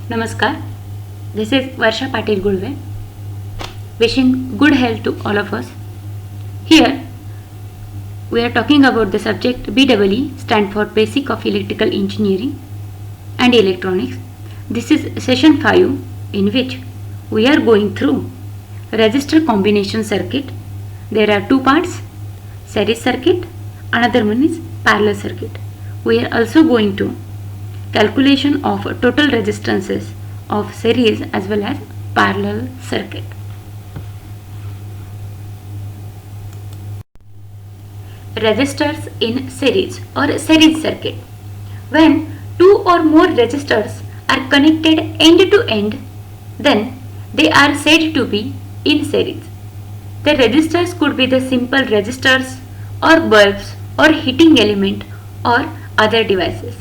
Namaskar, this is Varsha Patil Gulve, wishing good health to all of us. Here, we are talking about the subject BEE, stand for Basic of Electrical Engineering and Electronics. This is session 5, in which we are going through resistor combination circuit. There are two parts, series circuit, another one is parallel circuit. We are also going to calculation of total resistances of series as well as parallel circuit. Resistors in series or series circuit. When two or more resistors are connected end to end, then they are said to be in series. The resistors could be the simple resistors or bulbs or heating element or other devices.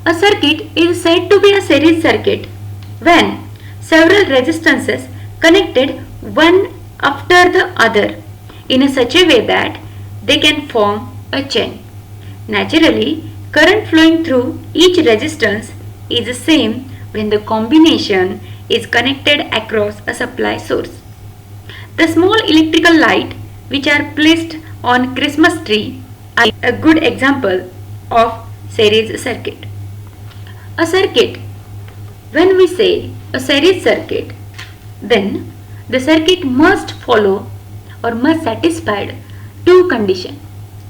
A circuit is said to be a series circuit when several resistances connected one after the other in such a way that they can form a chain. Naturally, current flowing through each resistance is the same when the combination is connected across a supply source. The small electrical light which are placed on Christmas tree are a good example of series circuit. A circuit. When we say a series circuit, then the circuit must follow or must satisfy two conditions.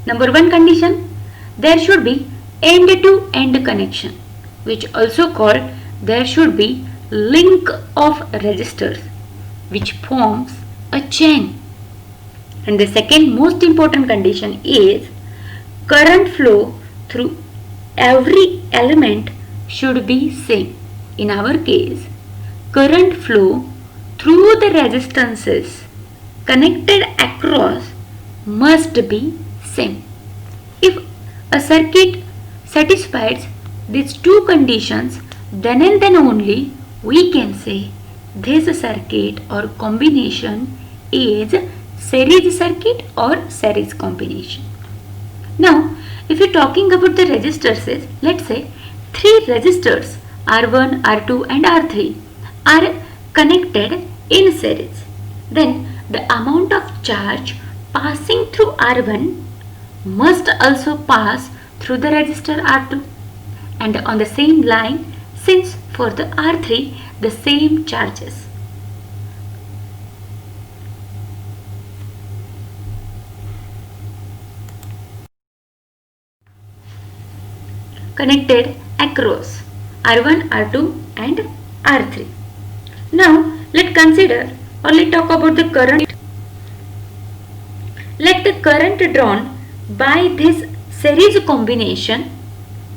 Number one condition, there should be end-to-end connection, which also called there should be link of resistors, which forms a chain. And the second most important condition is current flow through every element should be same. In our case, current flow through the resistances connected across must be same. If a circuit satisfies these two conditions, then and then only we can say this circuit or combination is series circuit or series combination. Now, if you are talking about the resistors, let's say three resistors R1, R2 and R3 are connected in series. Then the amount of charge passing through R1 must also pass through the resistor R2, and on the same line, since for the R3 the same charges. Connected across R1, R2 and R3. Now let's consider or let's talk about the current. Let the current drawn by this series combination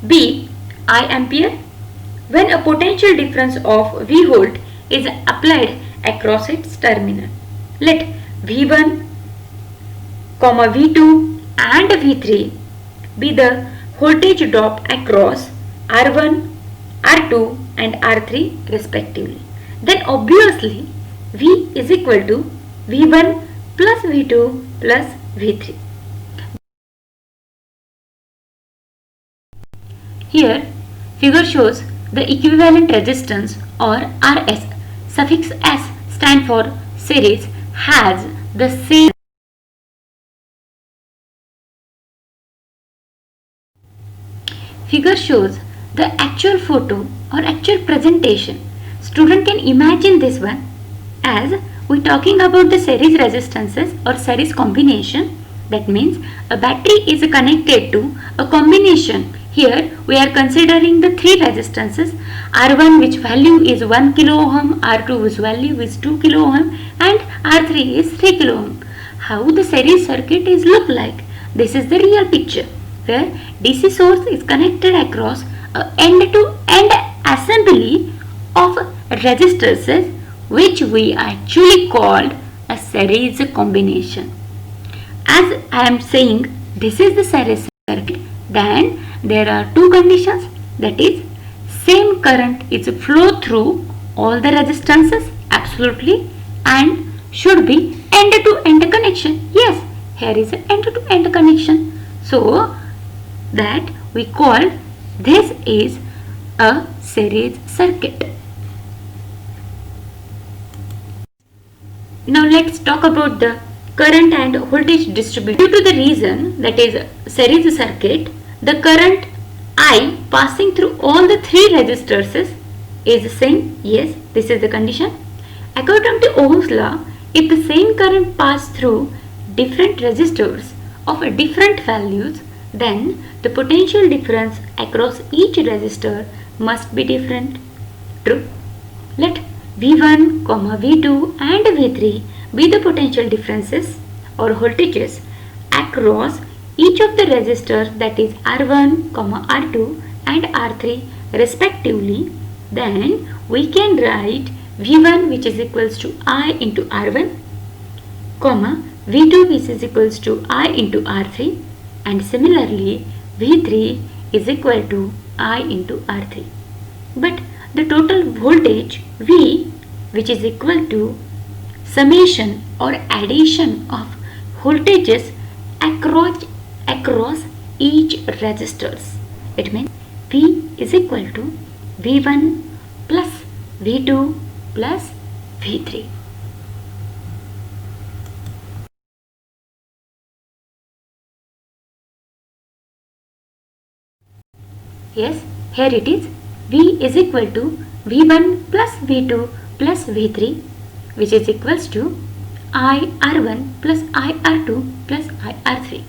be I ampere when a potential difference of V volt is applied across its terminal. Let V1, V2 and V3 be the voltage drop across R1, R2 and R3 respectively. Then obviously V is equal to V1 plus V2 plus V3. Here figure shows the equivalent resistance or RS suffix S stand for series has the same. Figure shows the actual photo or actual presentation. Student can imagine this one as we talking about the series resistances or series combination. That means a battery is connected to a combination. Here we are considering the three resistances, R1 which value is 1 kilo ohm, R2 which value is 2 kilo ohm and R3 is 3 kilo ohm. How the series circuit is look like? This is the real picture where DC source is connected across a end-to-end assembly of resistors which we actually called a series combination. As I am saying, this is the series circuit, then there are two conditions, that is same current is flow through all the resistances absolutely and should be end-to-end connection. Yes, here is an end-to-end connection. So that we call this is a series circuit. Now let's talk about the current and voltage distribution. Due to the reason that is series circuit, the current I passing through all the three resistors is the same. Yes, this is the condition. According to Ohm's law, if the same current pass through different resistors of different values, then the potential difference across each resistor must be different. True. Let V1, V2 and V3 be the potential differences or voltages across each of the resistors, that is R1, R2 and R3 respectively. Then we can write V1 which is equals to I into R1, V2 which is equals to I into R3, and similarly V3 is equal to I into R3. But the total voltage V, which is equal to summation or addition of voltages across each resistors. It means V is equal to V1 plus V2 plus V3. Yes, here it is. V is equal to V1 plus V2 plus V3, which is equals to I R1 plus I R2 plus I R3.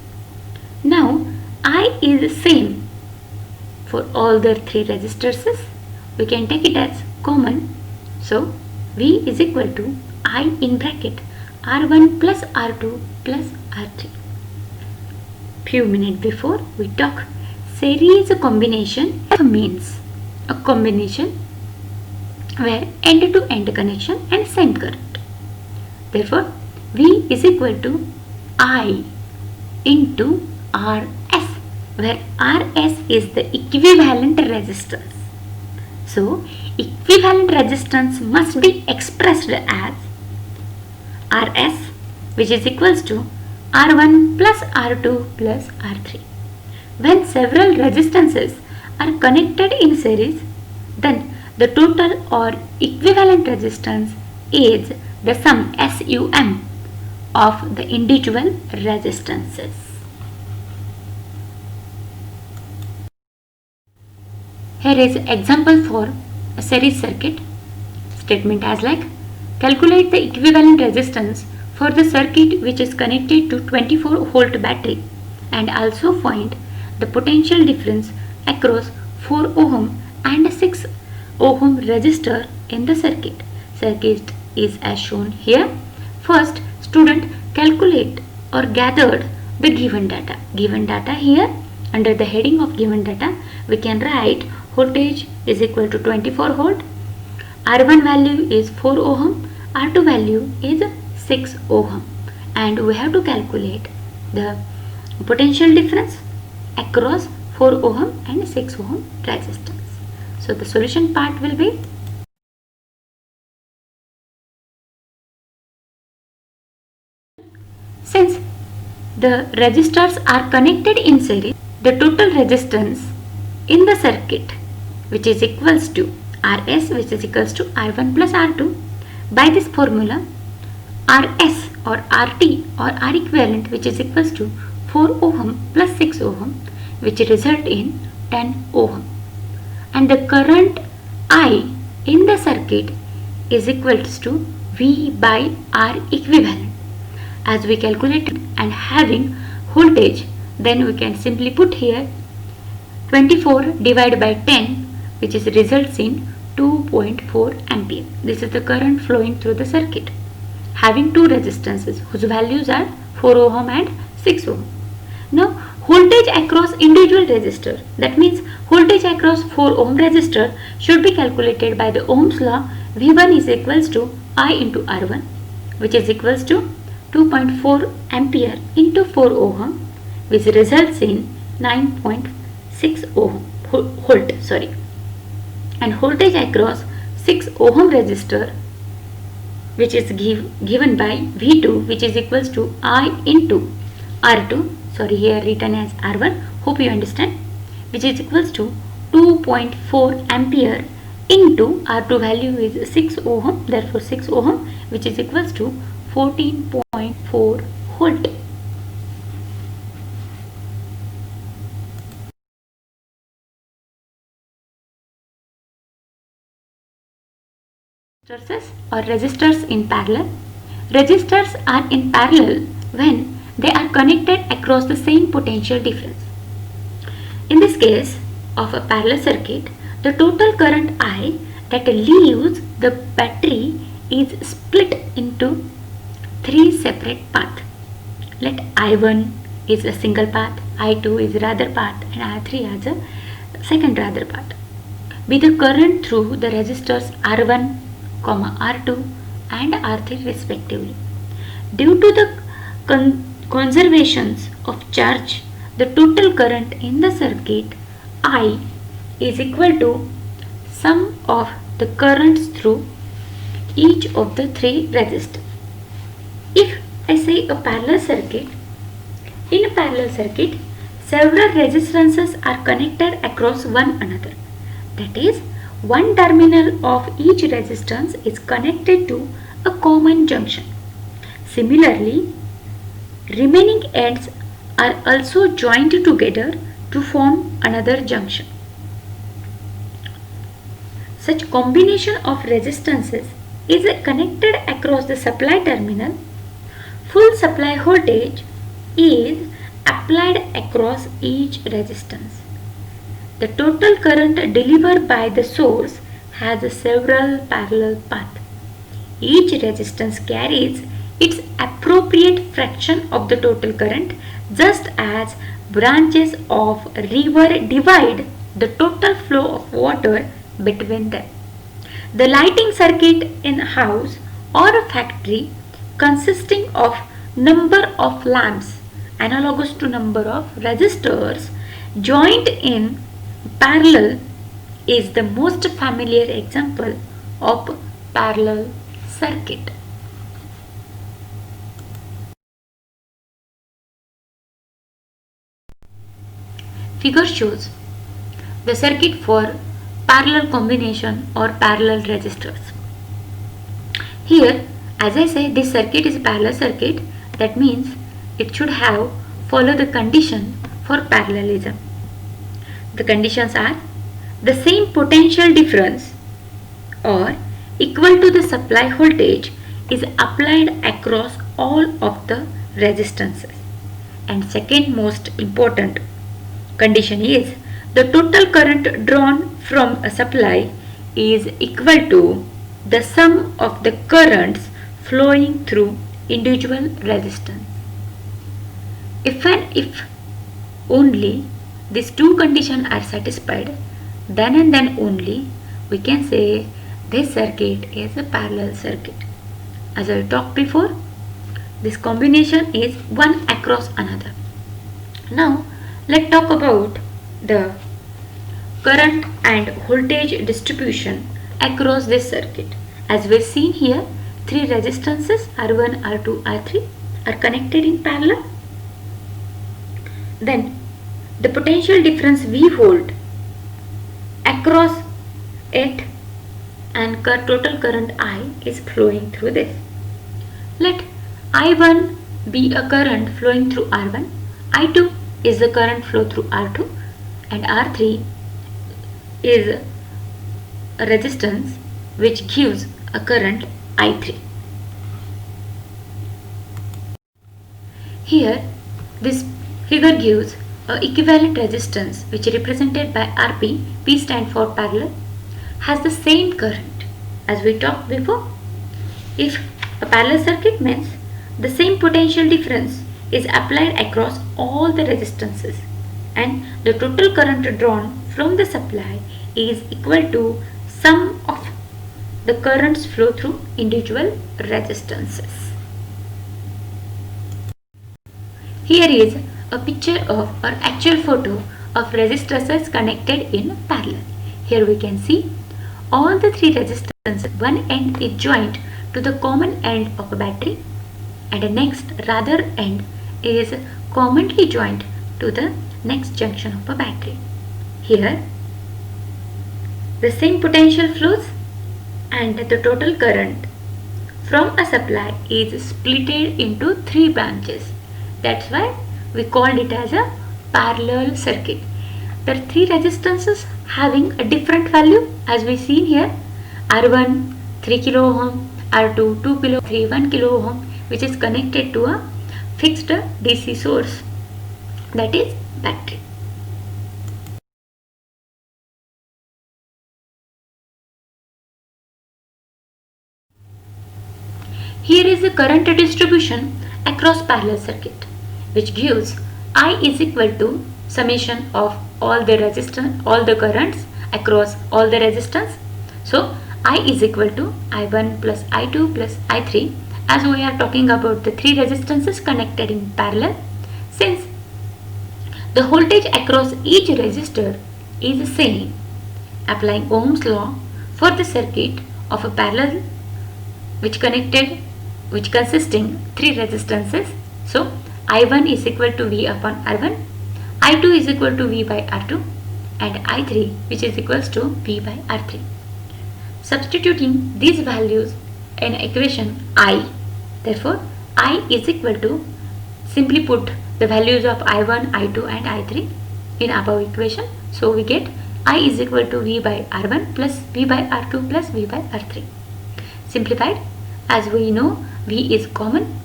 Now I is same for all the three resistors. We can take it as common. So V is equal to I in bracket R1 plus R2 plus R3. Few minutes before we talk series combination means a combination where end-to-end connection and same current. Therefore, V is equal to I into Rs, where Rs is the equivalent resistance. So, equivalent resistance must be expressed as Rs, which is equals to R1 plus R2 plus R3. When several resistances are connected in series, then the total or equivalent resistance is the sum SUM of the individual resistances. Here is example for a series circuit. Statement as like, calculate the equivalent resistance for the circuit which is connected to 24 volt battery and also find the potential difference across 4 ohm and 6 ohm resistor in the circuit. Circuit is as shown here. First, student calculate or gathered the given data. Given data here, under the heading of given data, we can write voltage is equal to 24 volt, R1 value is 4 ohm, R2 value is 6 ohm, and we have to calculate the potential difference across 4 ohm and 6 ohm resistance. So the solution part will be, since the resistors are connected in series, the total resistance in the circuit which is equals to Rs, which is equals to R1 plus R2, by this formula Rs or RT or R equivalent, which is equals to 4 ohm plus 6 ohm, which result in 10 ohm, and the current I in the circuit is equals to V by R equivalent. As we calculated and having voltage, then we can simply put here 24 divided by 10, which is results in 2.4 ampere. This is the current flowing through the circuit, having two resistances whose values are 4 ohm and 6 ohm. Now voltage across individual resistor, that means voltage across 4 ohm resistor should be calculated by the Ohm's law. V1 is equals to I into R1, which is equals to 2.4 ampere into 4 ohm, which results in 9.6 ohm volt, and voltage across 6 ohm resistor, which is given by V2, which is equals to I into R2, here written as R1, hope you understand, which is equals to 2.4 ampere into R2 value is 6 ohm, therefore 6 ohm, which is equals to 14.4 volt. Or resistors in parallel. Resistors are in parallel when they are connected across the same potential difference. In this case of a parallel circuit, the total current I that leaves the battery is split into three separate paths. Let I1 is a single path, I2 is rather path, and I3 as a second rather path. Be the current through the resistors R1, R2 and R3 respectively. Due to the conservations of charge, the total current in the circuit I is equal to sum of the currents through each of the three resistors. If I say a parallel circuit, in a parallel circuit, several resistances are connected across one another. That is, one terminal of each resistance is connected to a common junction. Similarly, remaining ends are also joined together to form another junction. Such combination of resistances is connected across the supply terminal. Full supply voltage is applied across each resistance. The total current delivered by the source has several parallel paths. Each resistance carries its appropriate fraction of the total current, just as branches of a river divide the total flow of water between them. The lighting circuit in a house or a factory consisting of number of lamps analogous to number of resistors joined in parallel is the most familiar example of parallel circuit. Figure shows the circuit for parallel combination or parallel resistors. Here, as I say, this circuit is a parallel circuit. That means it should have follow the condition for parallelism. The conditions are the same potential difference or equal to the supply voltage is applied across all of the resistances. And second most important condition is the total current drawn from a supply is equal to the sum of the currents flowing through individual resistance. If only these two conditions are satisfied, then and then only we can say this circuit is a parallel circuit. As I talked before, this combination is one across another. Now let's talk about the current and voltage distribution across this circuit. As we've seen here, three resistances R1, R2, R3 are connected in parallel. Then the potential difference V volt across it and total current I is flowing through this. Let I1 be a current flowing through R1, I2 is the current flow through R2 and R3 is a resistance which gives a current I3. Here this figure gives a equivalent resistance which is represented by Rp, P stand for parallel, has the same current as we talked before. If a parallel circuit means the same potential difference is applied across all the resistances and the total current drawn from the supply is equal to sum of the currents flow through individual resistances. Here is a picture of or actual photo of resistors connected in parallel. Here we can see all the three resistors, one end is joined to the common end of a battery and the next rather end is commonly joined to the next junction of a battery. Here the same potential flows and the total current from a supply is splitted into three branches. That's why we called it as a parallel circuit. There are three resistances having a different value as we see here. R1 3 kilo ohm, R2 2 kilo, 3 1 kilo ohm, which is connected to a fixed DC source, that is battery. Here is the current distribution across parallel circuit, which gives I is equal to summation of all the currents across all the resistance. So I is equal to I1 plus I2 plus I3, as we are talking about the three resistances connected in parallel. Since the voltage across each resistor is the same, applying Ohm's law for the circuit of a parallel which consisting three resistances. So I1 is equal to V upon R1, I2 is equal to V by R2, and I3 which is equals to V by R3. Substituting these values in equation I, therefore I is equal to, simply put the values of I1, I2 and I3 in above equation. So we get I is equal to V by R1 plus V by R2 plus V by R3. Simplified, as we know V is common,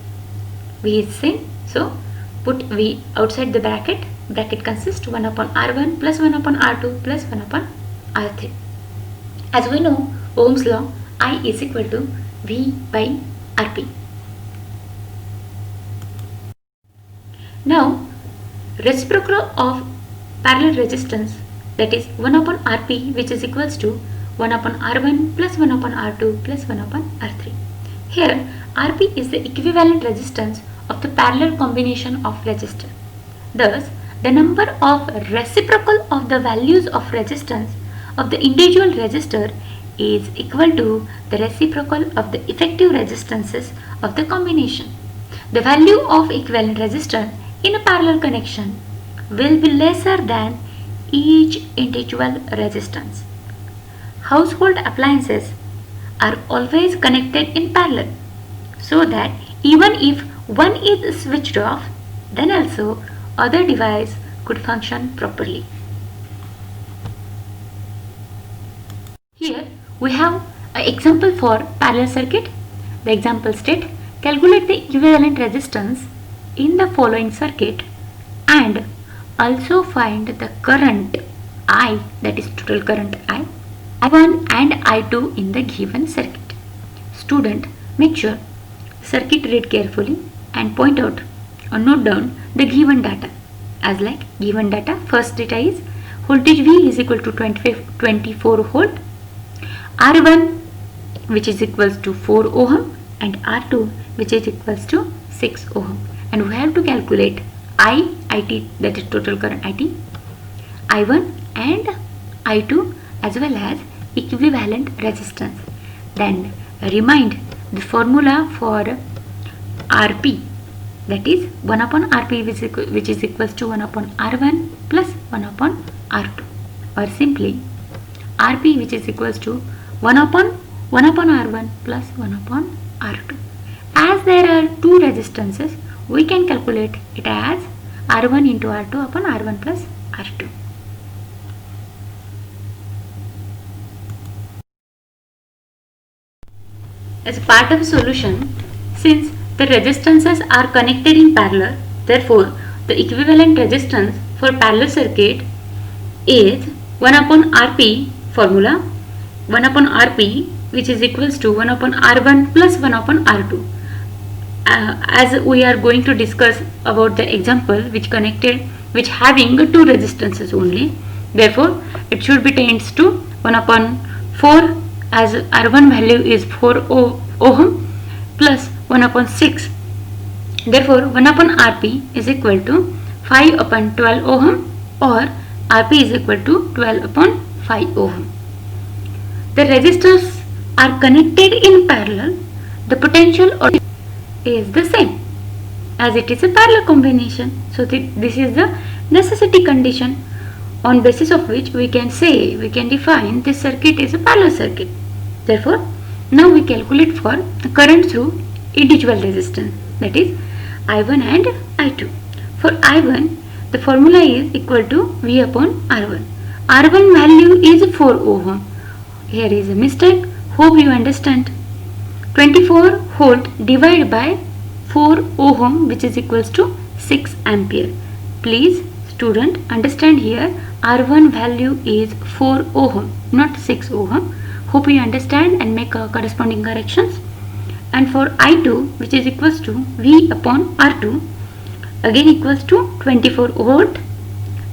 V is same, so put V outside the bracket. Bracket consists 1 upon R1 plus 1 upon R2 plus 1 upon R3. As we know Ohm's law, I is equal to V by Rp. Now reciprocal of parallel resistance, that is 1 upon Rp, which is equals to 1 upon R1 plus 1 upon R2 plus 1 upon R3. Here Rp is the equivalent resistance of the parallel combination of resistor. Thus the number of reciprocal of the values of resistance of the individual resistor is equal to the reciprocal of the effective resistances of the combination. The value of equivalent resistor in a parallel connection will be lesser than each individual resistance. Household appliances are always connected in parallel, so that even if one is switched off, then also other device could function properly. Here we have an example for parallel circuit. The example state, calculate the equivalent resistance in the following circuit and also find the current I, that is total current I1 and I2 in the given circuit. Student, make sure circuit read carefully and point out or note down the given data. As like given data, first data is voltage V is equal to 24 volt, R1 which is equals to 4 ohm and R2 which is equals to 6 ohm, and we have to calculate IT, that is total current IT, I1 and I2 as well as equivalent resistance. Then remind the formula for Rp, that is 1 upon Rp which is equals to 1 upon R1 plus 1 upon R2, or simply Rp which is equals to 1 upon R1 plus 1 upon R2. As there are two resistances, we can calculate it as R1 into R2 upon R1 plus R2. As part of a solution, since the resistances are connected in parallel, therefore the equivalent resistance for parallel circuit is 1 upon Rp, formula 1 upon Rp which is equals to 1 upon R1 plus 1 upon R2. As we are going to discuss about the example which having two resistances only, therefore it should be tends to 1 upon 4, as R1 value is 4 ohm plus 1 upon 6, therefore 1 upon Rp is equal to 5 upon 12 ohm, or Rp is equal to 12 upon 5 ohm. The resistors are connected in parallel, the potential is the same, as it is a parallel combination. So this is the necessity condition on basis of which we can define this circuit is a parallel circuit. Therefore, now we calculate for current through individual resistance, that is I1 and I2. For I1, the formula is equal to V upon R1. R1 value is 4 ohm. Here is a mistake. Hope you understand. 24 volt divided by 4 ohm, which is equals to 6 ampere. Please student understand here, R1 value is 4 ohm, not 6 ohm. Hope you understand and make corresponding corrections. And for I2, which is equals to V upon R2, again equals to 24 volt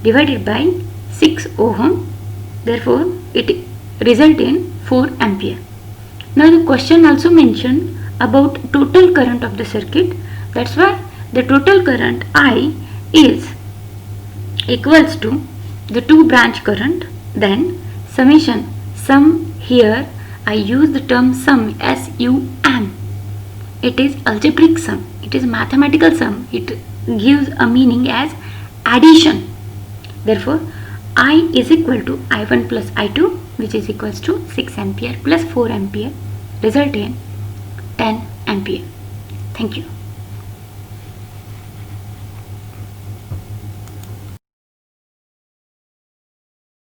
divided by 6 ohm. Therefore, it result in 4 ampere. Now the question also mentioned about total current of the circuit. That's why the total current I is equals to the 2 branch current, then summation. Sum, here I use the term sum, S-U-M. It is algebraic sum. It is mathematical sum. It gives a meaning as addition. Therefore, I is equal to I1 plus I2, which is equals to 6 ampere plus 4 ampere, result in 10 ampere. Thank you.